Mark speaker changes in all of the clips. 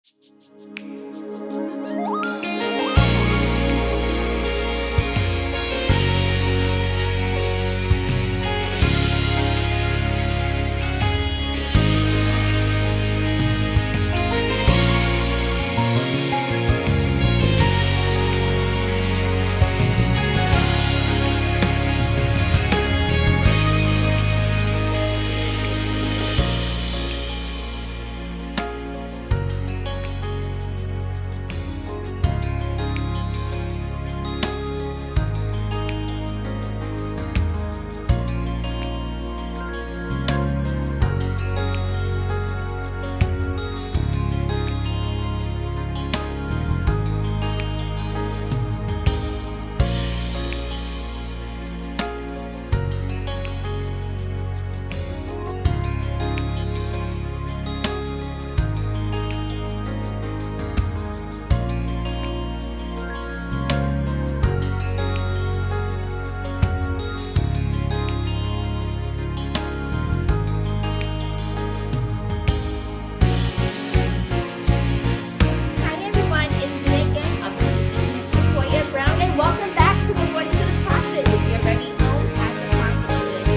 Speaker 1: Hi everyone, it's me again, Apostle Sequoia Brown, and welcome back to the Voice of the Prophet with your very own Pastor Prophet.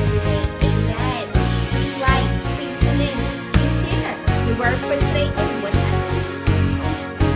Speaker 1: Amen. Please like, please tune in, please share the word for today and what happened.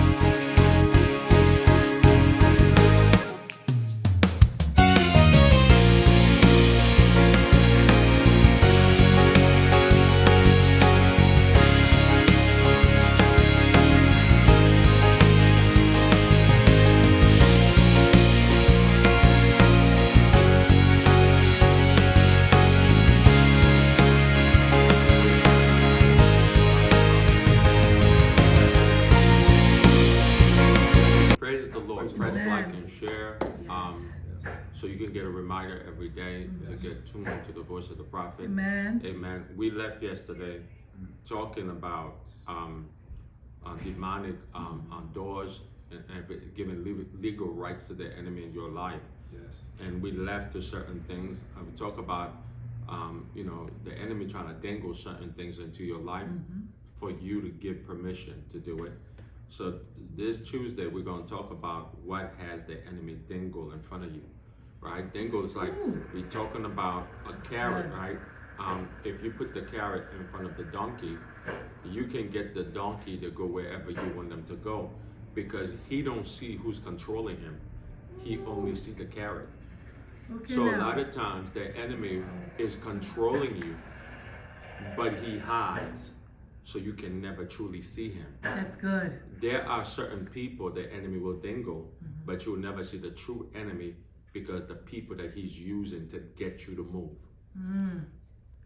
Speaker 2: Praise the Lord. Press
Speaker 3: Amen.
Speaker 2: like and share,
Speaker 3: Yes.
Speaker 2: so you can get a reminder every day to get tuned into the voice of the prophet.
Speaker 3: Amen.
Speaker 2: Amen. We left yesterday talking about demonic doors and giving legal rights to the enemy in your life.
Speaker 4: Yes.
Speaker 2: And we left to certain things. We talk about the enemy trying to dangle certain things into your life for you to give permission to do it. So this Tuesday we're going to talk about what has the enemy dangle in front of you, right? Dangle is like we're talking about a carrot,
Speaker 3: good.
Speaker 2: right? If you put the carrot in front of the donkey, you can get the donkey to go wherever you want them to go, because he don't see who's controlling him. He only see the carrot.
Speaker 3: Okay,
Speaker 2: So a
Speaker 3: now.
Speaker 2: lot of times the enemy is controlling you, but he hides, so you can never truly see him.
Speaker 3: That's good.
Speaker 2: There are certain people the enemy will dangle, but you'll never see the true enemy, because the people that he's using to get you to move.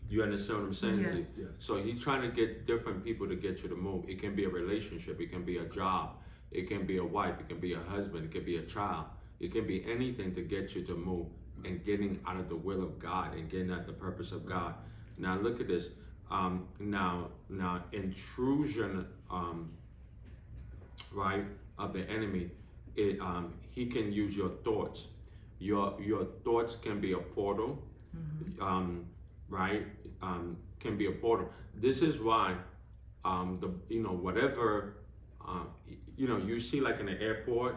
Speaker 2: You understand what I'm saying
Speaker 3: Yeah.
Speaker 2: to you?
Speaker 4: Yes.
Speaker 2: So he's trying to get different people to get you to move. It can be a relationship, it can be a job, it can be a wife, it can be a husband, it can be a child. It can be anything to get you to move and getting out of the will of God and getting at the purpose of God. Now look at this. Now intrusion, right, of the enemy. He can use your thoughts. Your thoughts can be a portal, right? Can be a portal. This is why whatever you see, like in the airport,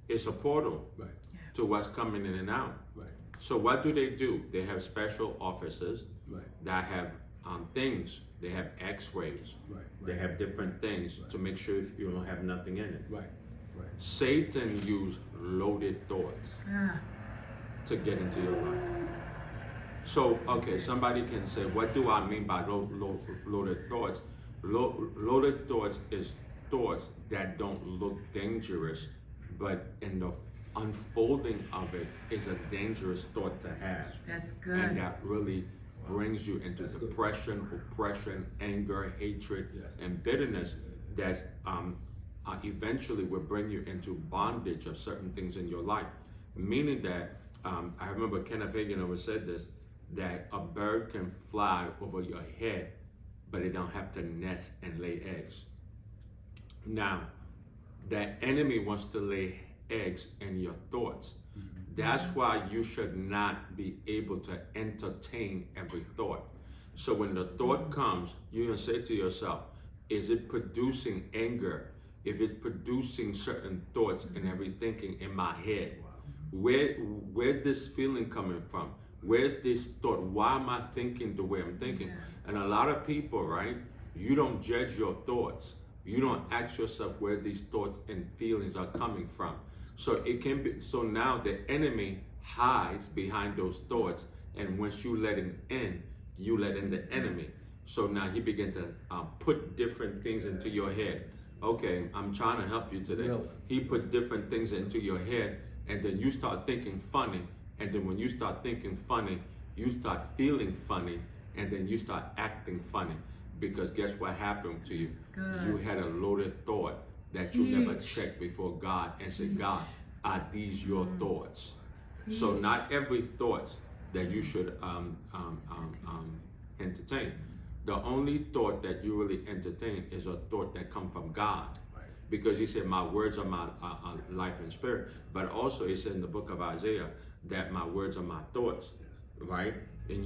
Speaker 2: it's a portal
Speaker 4: Right.
Speaker 2: to what's coming in and out.
Speaker 4: Right.
Speaker 2: So what do? They have special offices
Speaker 4: Right.
Speaker 2: that have things. They have X-rays.
Speaker 4: Right.
Speaker 2: They have different things to make sure if you don't have nothing in it.
Speaker 4: Right. Right.
Speaker 2: Satan used loaded thoughts
Speaker 3: Ah,
Speaker 2: to get into your life. So, okay, somebody can say, what do I mean by loaded thoughts? Loaded thoughts is thoughts that don't look dangerous, but in the unfolding of it is a dangerous thought to have.
Speaker 3: that's
Speaker 2: And
Speaker 3: good.
Speaker 2: that really brings you into
Speaker 4: That's good.
Speaker 2: depression, oppression, anger, hatred,
Speaker 4: Yes.
Speaker 2: and bitterness that eventually will bring you into bondage of certain things in your life. Meaning that, I remember Kenneth Hagin always said this, that a bird can fly over your head, but it don't have to nest and lay eggs. Now, the enemy wants to lay eggs in your thoughts. That's why you should not be able to entertain every thought. So when the thought comes, you're gonna say to yourself, Is it producing anger? If it's producing certain thoughts and every thinking in my head, where's this feeling coming from? Where's this thought? Why am I thinking the way I'm thinking? And a lot of people, right? You don't judge your thoughts. You don't ask yourself where these thoughts and feelings are coming from. So it can be, so now the enemy hides behind those thoughts, and once you let him in, you let in the enemy. So now he began to put different things into your head. Okay, I'm trying to help you today. He put different things into your head, and then you start thinking funny. And then when you start thinking funny, you start feeling funny, and then you start acting funny. Because guess what happened to you? You had a loaded thought that you never checked before God and said, God, are these your thoughts? So not every thought that you should entertain. The only thought that you really entertain is a thought that comes from God. Because he said, my words are my life and spirit. But also he said in the book of Isaiah that my words are my thoughts, right? And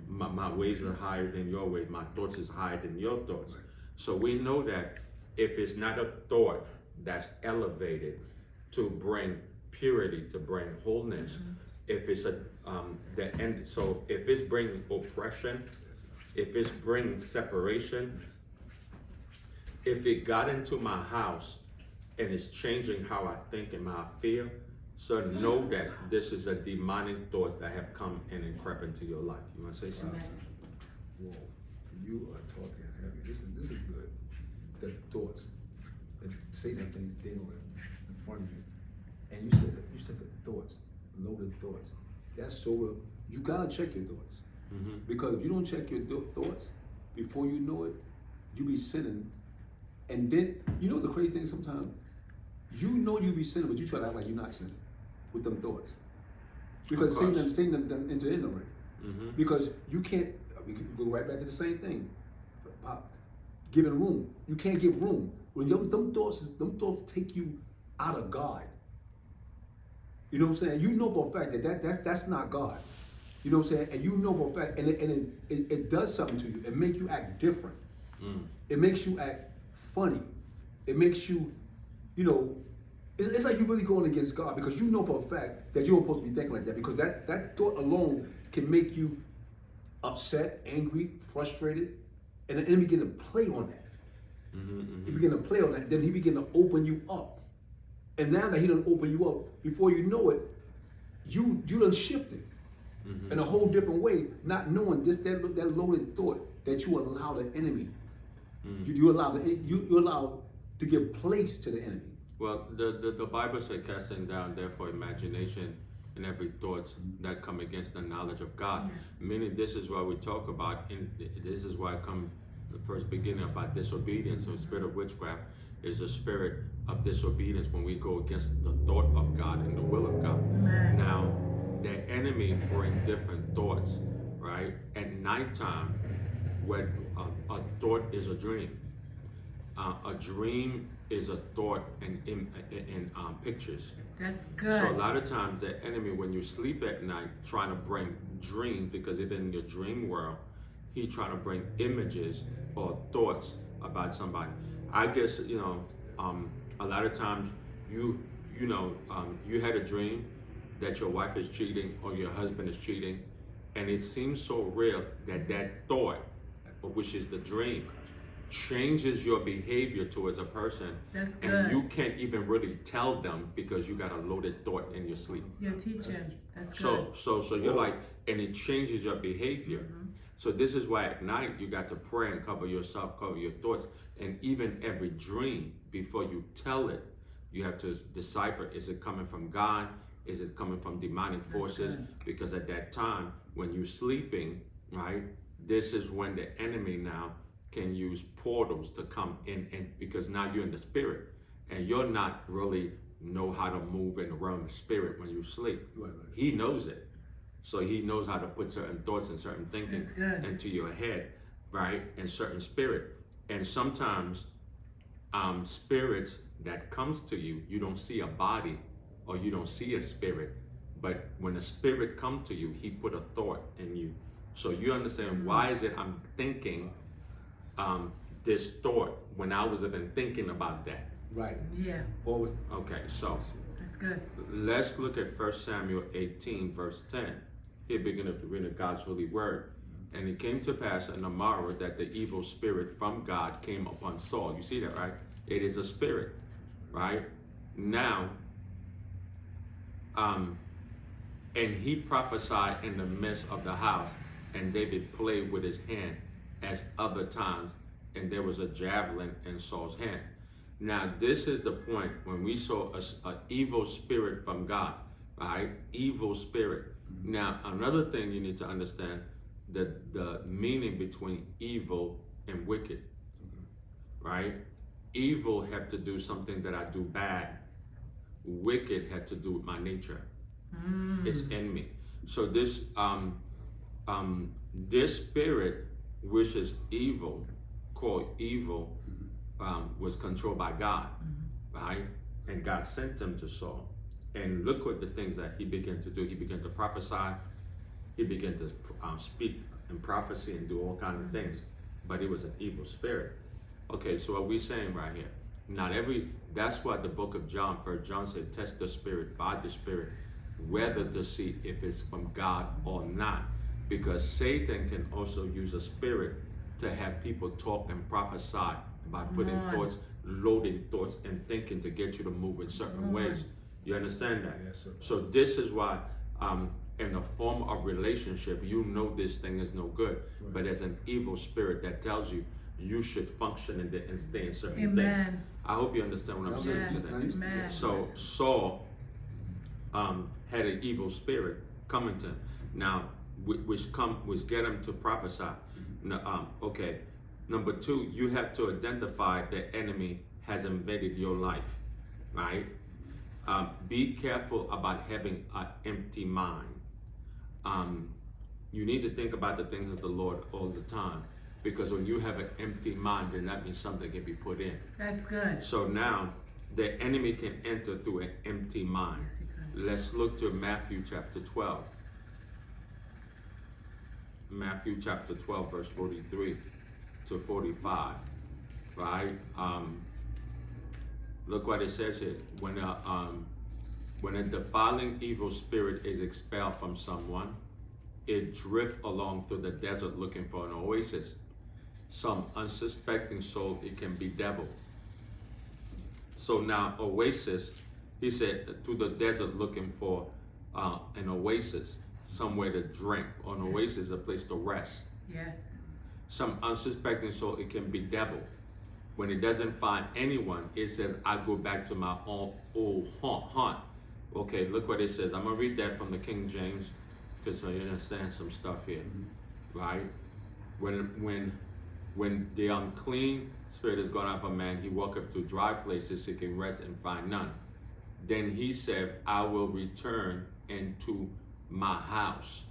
Speaker 2: my ways are higher than your ways. My thoughts is higher than your thoughts. So we know that if it's not a thought that's elevated to bring purity, to bring wholeness, if it's so if it's bringing oppression, if it's bringing separation, if it got into my house and it's changing how I think and how I feel, so know that this is a demonic thought that have come in and crept into your life. You want to say something?
Speaker 4: Whoa, you are talking heavy. This is good. The thoughts, if Satan things dangling in front of you, and you said the thoughts, loaded thoughts. That's so real. You gotta check your thoughts, because if you don't check your thoughts, before you know it, you be sinning. And then you know the crazy thing sometimes, you know you be sinning, but you try to act like you're not sinning with them thoughts, because Satan done entered in already. Because you can't. We can go right back to the same thing. Giving room. You can't give room when them thoughts take you out of God. You know what I'm saying? You know for a fact that that's not God. You know what I'm saying? And you know for a fact, and it does something to you. It makes you act different. It makes you act funny. It makes you, it's like you're really going against God, because you know for a fact that you're not supposed to be thinking like that, because that thought alone can make you upset, angry, frustrated, and the enemy begin to play on that. He begin to play on that, then he begin to open you up. And now that he done open you up, before you know it, you done shifted in a whole different way, not knowing that loaded thought that you allow the enemy. You allow to give place to the enemy.
Speaker 2: Well, the Bible says, casting down therefore imagination and every thoughts that come against the knowledge of God. Meaning, this is why we talk about, this is why I come the first beginning about disobedience. So, spirit of witchcraft is the spirit of disobedience when we go against the thought of God and the will of God. Now, the enemy bring different thoughts, right? At nighttime, when a thought is a dream. A dream is a thought in pictures.
Speaker 3: That's good.
Speaker 2: So a lot of times the enemy, when you sleep at night, trying to bring dreams, because even in your dream world, he trying to bring images or thoughts about somebody. I guess, a lot of times you had a dream that your wife is cheating or your husband is cheating, and it seems so real that thought, which is the dream, changes your behavior towards a person.
Speaker 3: That's good.
Speaker 2: And you can't even really tell them because you got a loaded thought in your sleep.
Speaker 3: You're teaching. That's good.
Speaker 2: So you're like, and it changes your behavior. So this is why at night you got to pray and cover yourself, cover your thoughts, and even every dream, before you tell it, you have to decipher, is it coming from God? Is it coming from demonic forces? Because at that time, when you're sleeping, right, this is when the enemy now can use portals to come in, and because now you're in the spirit and you're not really know how to move in the realm of spirit when you sleep. He knows it. So he knows how to put certain thoughts and certain thinking into your head, right? And certain spirit. And sometimes spirits that comes to you, you don't see a body or you don't see a spirit, but when a spirit come to you, he put a thought in you. So you understand, why is it I'm thinking this thought when I was even thinking about that.
Speaker 4: Right.
Speaker 3: Yeah,
Speaker 4: Always.
Speaker 2: Okay, so
Speaker 3: that's good.
Speaker 2: let's look at 1 Samuel 18, verse 10. Here beginning to read God's holy word. And it came to pass on the morrow that the evil spirit from God came upon Saul. You see that, right? It is a spirit, right? Now, and he prophesied in the midst of the house, and David played with his hand as other times, and there was a javelin in Saul's hand. Now, this is the point when we saw an evil spirit from God, right? Evil spirit. Now, another thing you need to understand, the meaning between evil and wicked, right? Evil had to do something that I do bad. Wicked had to do with my nature. It's in me. So this this spirit, which is evil, called evil, was controlled by God, right? And God sent him to Saul. And look what the things that he began to do. He began to prophesy. He began to speak in prophecy and do all kinds of things. But it was an evil spirit. Okay, so what we saying right here? That's why the book of John, 1 John said, test the spirit by the spirit, whether to see if it's from God or not. Because Satan can also use a spirit to have people talk and prophesy by putting thoughts, loading thoughts and thinking to get you to move in certain ways. You understand that?
Speaker 4: Yes, sir.
Speaker 2: So this is why in the form of relationship, you know this thing is no good, but there's an evil spirit that tells you you should function and stay in certain things. I hope you understand what I'm saying
Speaker 3: Yes,
Speaker 2: today.
Speaker 3: amen.
Speaker 2: So Saul had an evil spirit coming to him. Now, which get him to prophesy. Now, okay. Number two, you have to identify the enemy has invaded your life, right? Be careful about having an empty mind. You need to think about the things of the Lord all the time, because when you have an empty mind, then that means something can be put in.
Speaker 3: That's good.
Speaker 2: So now, the enemy can enter through an empty mind.
Speaker 3: Yes, he can.
Speaker 2: Let's look to Matthew chapter 12. Matthew chapter 12, verse 43 to 45, right? Look what it says here. When a defiling evil spirit is expelled from someone, it drifts along through the desert looking for an oasis. Some unsuspecting soul, it can be devil. So now oasis, he said, to the desert looking for an oasis, somewhere to drink. Or an oasis is a place to rest.
Speaker 3: Yes.
Speaker 2: Some unsuspecting soul, it can be devil. When it doesn't find anyone, it says, I go back to my old haunt. Okay, look what it says. I'm going to read that from the King James, because you understand some stuff here, right? When the unclean spirit is gone out of a man, he walketh through dry places, seeking rest and find none. Then he said, I will return into my house,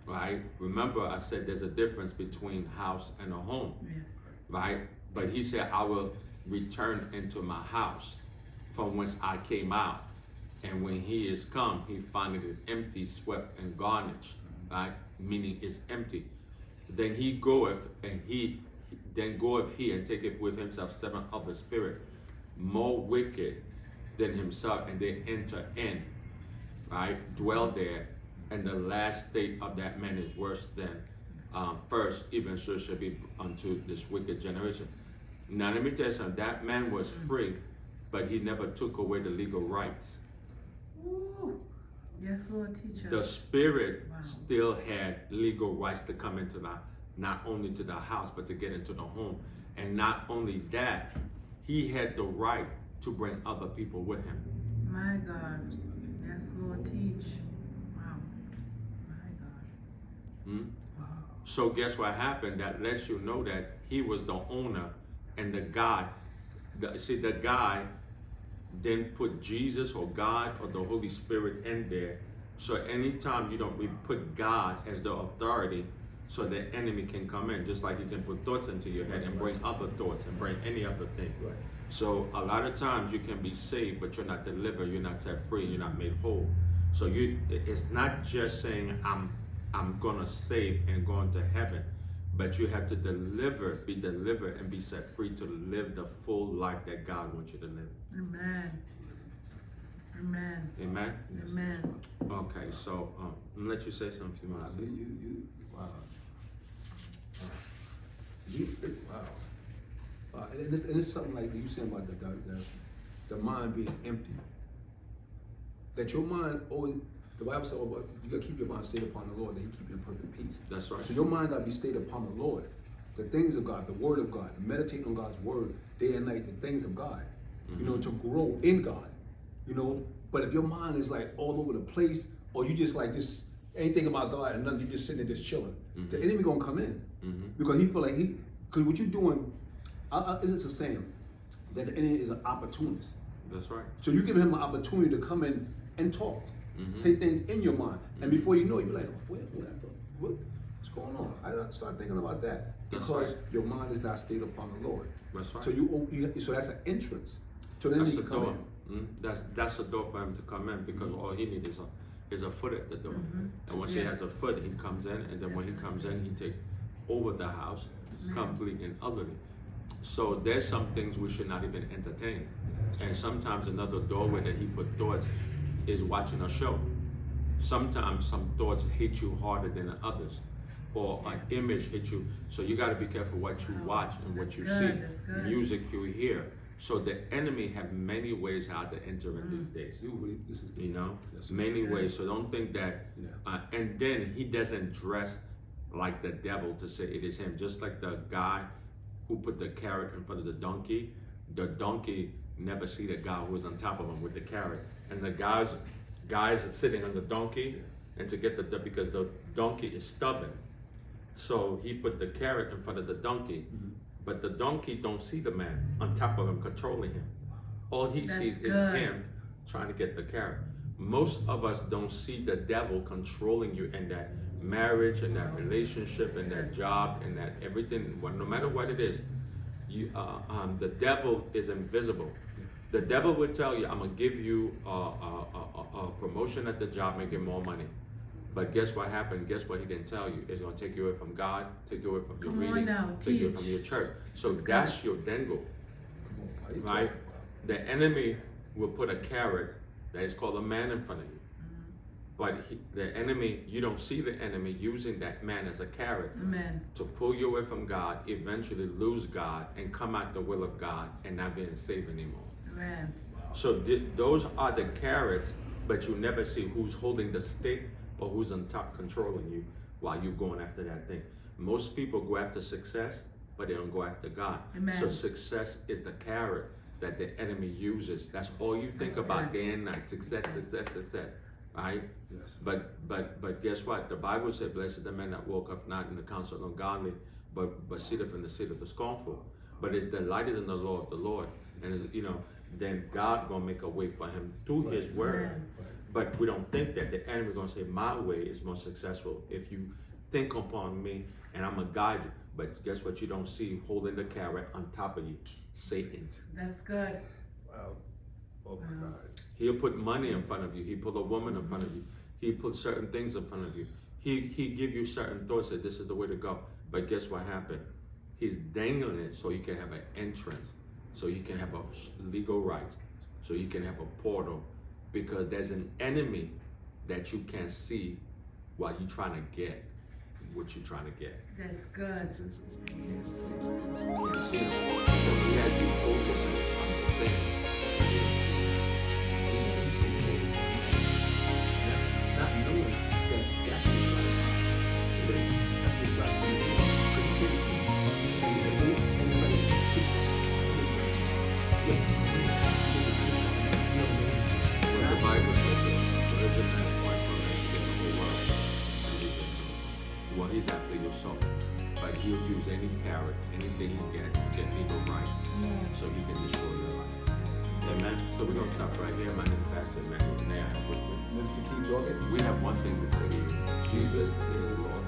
Speaker 2: right? Remember, I said there's a difference between house and a home,
Speaker 3: Yes.
Speaker 2: right? But he said, I will return into my house from whence I came out. And when he is come, he findeth it empty, swept, and garnished, right? Meaning it's empty. Then he goeth, and he taketh with himself 7 other spirits, more wicked than himself, and they enter in, right? Dwell there, and the last state of that man is worse than first, even so shall be unto this wicked generation. Now let me tell you something, that man was free, but he never took away the legal rights.
Speaker 3: Ooh. Yes, Lord, teach us.
Speaker 2: The spirit still had legal rights to come into not only to the house, but to get into the home. And not only that, he had the right to bring other people with him.
Speaker 3: My God. Yes, Lord, teach. Wow. My God.
Speaker 2: So guess what happened? That lets you know that he was the owner, and the guy didn't put Jesus or God or the Holy Spirit in there. So anytime we put God as the authority, so the enemy can come in, just like you can put thoughts into your head and bring other thoughts and bring any other thing.
Speaker 4: Right.
Speaker 2: So a lot of times you can be saved, but you're not delivered, you're not set free, you're not made whole. So it's not just saying I'm gonna save and go into heaven, But you have to be delivered, and be set free to live the full life that God wants you to live.
Speaker 3: Amen. Amen.
Speaker 2: Amen?
Speaker 3: Amen.
Speaker 2: Okay, so I'm gonna let you say something.
Speaker 4: Wow,
Speaker 2: Sis.
Speaker 4: wow. Wow. And it's something like you saying about the mind being empty. That your mind always, the Bible says, oh, you gotta keep your mind stayed upon the Lord, that He keep you in perfect peace.
Speaker 2: That's right.
Speaker 4: So your mind gotta be stayed upon the Lord, the things of God, the Word of God, meditating on God's Word day and night, the things of God. You know, to grow in God. You know, but if your mind is like all over the place, or you just ain't thinking about God and nothing, you just sitting there just chilling, the enemy gonna come in because he feel like because what you doing, it's a saying that the enemy is an opportunist.
Speaker 2: That's right.
Speaker 4: So you give him an opportunity to come in and talk, say things in your mind, and before you know it, you're like, what's going on? I don't start thinking about that because your mind is not stayed upon the Lord.
Speaker 2: That's right.
Speaker 4: So so that's an entrance. So then
Speaker 2: That's
Speaker 4: he
Speaker 2: the
Speaker 4: come
Speaker 2: door.
Speaker 4: in.
Speaker 2: That's the door for him to come in, because all he needs is a foot at the door. And once he has a foot, he comes in, and then when he comes in, he takes over the house completely and utterly. So there's some things we should not even entertain. And sometimes another doorway that he put thoughts is watching a show. Sometimes some thoughts hit you harder than others, or an image hits you. So you got to be careful what you watch and what you see, music you hear. So the enemy have many ways how to enter in these days.
Speaker 4: This is good.
Speaker 2: You know,
Speaker 4: Yes,
Speaker 2: many ways. So don't think that. And then he doesn't dress like the devil to say it is him. Just like the guy who put the carrot in front of the donkey never see the guy who was on top of him with the carrot. And the guys are sitting on the donkey, and to get because the donkey is stubborn. So he put the carrot in front of the donkey. But the donkey don't see the man on top of him controlling him. All he sees is him trying to get the carrot. Most of us don't see the devil controlling you in that marriage, and that relationship, and that job, and that everything. No matter what it is, the devil is invisible. The devil will tell you, I'm gonna give you a promotion at the job, making more money. But guess what happened? Guess what he didn't tell you? It's going to take you away from God, take you away from your reading, take you away from your church. So that's your dangle, right? The enemy will put a carrot that is called a man in front of you. But the enemy, you don't see the enemy using that man as a carrot to pull you away from God, eventually lose God, and come out the will of God and not being saved anymore.
Speaker 3: Amen.
Speaker 2: So those are the carrots, but you never see who's holding the stick or who's on top controlling you while you're going after that thing. Most people go after success, but they don't go after God.
Speaker 3: Amen.
Speaker 2: So success is the carrot that the enemy uses. That's all you think about day and night. Success, right?
Speaker 4: Yes.
Speaker 2: But guess what? The Bible said, blessed the man that walketh not in the counsel of the ungodly, but sitteth in the seat of the scornful. But his delight is in the law of the Lord. And then God gonna make a way for him through his word. But we don't think that the enemy gonna say my way is more successful if you think upon me and I'm gonna guide you. But guess what? You don't see holding the carrot on top of you, Satan.
Speaker 3: That's good.
Speaker 4: Wow. Oh my God.
Speaker 2: He'll put money in front of you. He put a woman in front of you. He put certain things in front of you. He give you certain thoughts that this is the way to go. But guess what happened? He's dangling it so you can have an entrance, so you can have a legal right, so you can have a portal. Because there's an enemy that you can't see while you're trying to get what you're trying to get.
Speaker 3: That's good.
Speaker 2: You can't see him. So he has you focusing on the thing.
Speaker 4: Not knowing that that's his right. That's his right. Because you can't see.
Speaker 2: The Bible says that there is a man quite from the whole world. Well, he's after your soul. But he'll use any carrot, anything he gets to get legal right, so he can destroy your life. Amen. So we're gonna stop right here. My name is Pastor Emmanuel. May I have with me?
Speaker 4: Minister, keep talking.
Speaker 2: We have one thing to say to you. Jesus is Lord.